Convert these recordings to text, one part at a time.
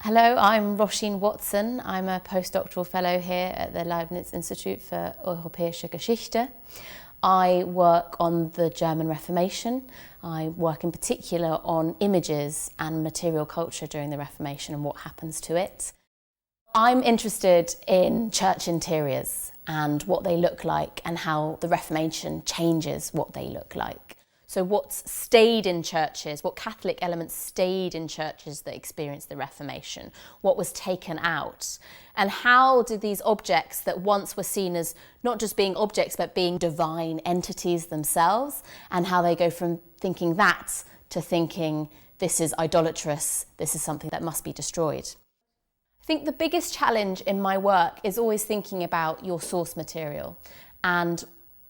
Hello, I'm Róisín Watson. I'm a postdoctoral fellow here at the Leibniz Institute for Europäische Geschichte. I work on the German Reformation. I work in particular on images and material culture during the Reformation and what happens to it. I'm interested in church interiors and what they look like and how the Reformation changes what they look like. So what's stayed in churches, what Catholic elements stayed in churches that experienced the Reformation, what was taken out, and how did these objects that once were seen as not just being objects but being divine entities themselves, and how they go from thinking that to thinking this is idolatrous, this is something that must be destroyed. I think the biggest challenge in my work is always thinking about your source material and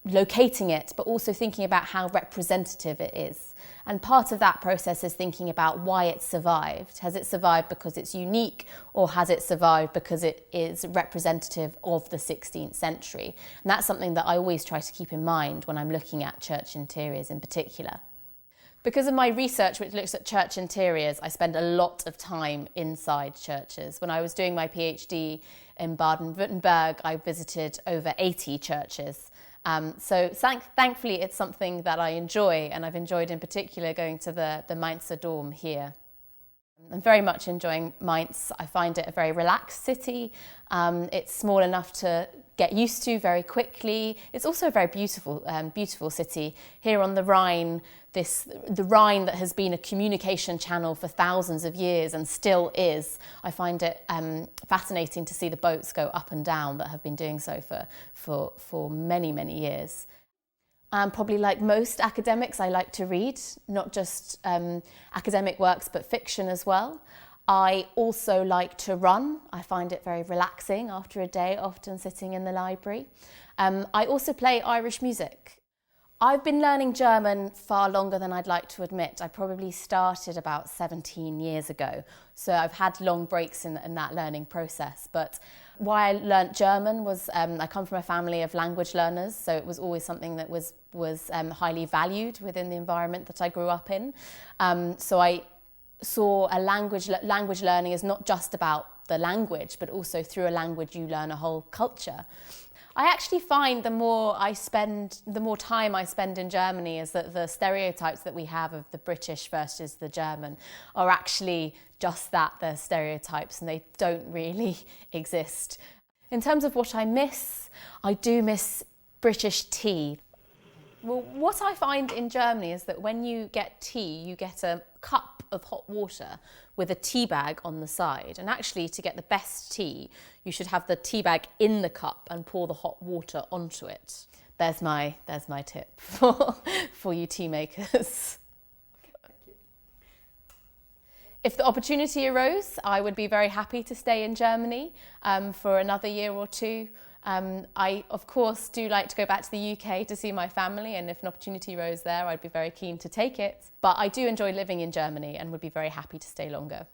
locating it, but also thinking about how representative it is. And part of that process is thinking about why it survived. Has it survived because it's unique, or has it survived because it is representative of the 16th century? And that's something that I always try to keep in mind when I'm looking at church interiors in particular. Because of my research, which looks at church interiors, I spend a lot of time inside churches. When I was doing my PhD in Baden-Württemberg, I visited over 80 churches. So thankfully it's something that I enjoy, and I've enjoyed in particular going to the Mainzer Dom here. I'm very much enjoying Mainz. I find it a very relaxed city. It's small enough to get used to very quickly. It's also a very beautiful city. Here on the Rhine, the Rhine that has been a communication channel for thousands of years and still is. I find it fascinating to see the boats go up and down that have been doing so for many, many years. Probably like most academics, I like to read, not just academic works, but fiction as well. I also like to run. I find it very relaxing after a day, often sitting in the library. I also play Irish music. I've been learning German far longer than I'd like to admit. I probably started about 17 years ago, so I've had long breaks in that learning process. But why I learnt German was I come from a family of language learners, so it was always something that was highly valued within the environment that I grew up in. So I saw language learning as not just about the language, but also through a language you learn a whole culture. I actually find the more time I spend in Germany is that the stereotypes that we have of the British versus the German are actually just that, they're stereotypes, and they don't really exist. In terms of what I do miss British tea. Well, what I find in Germany is that when you get tea, you get a cup of hot water with a tea bag on the side. And actually, to get the best tea, you should have the tea bag in the cup and pour the hot water onto it. There's my tip for you tea makers. If the opportunity arose, I would be very happy to stay in Germany for another year or two. I, of course, do like to go back to the UK to see my family, and if an opportunity arose there, I'd be very keen to take it. But I do enjoy living in Germany and would be very happy to stay longer.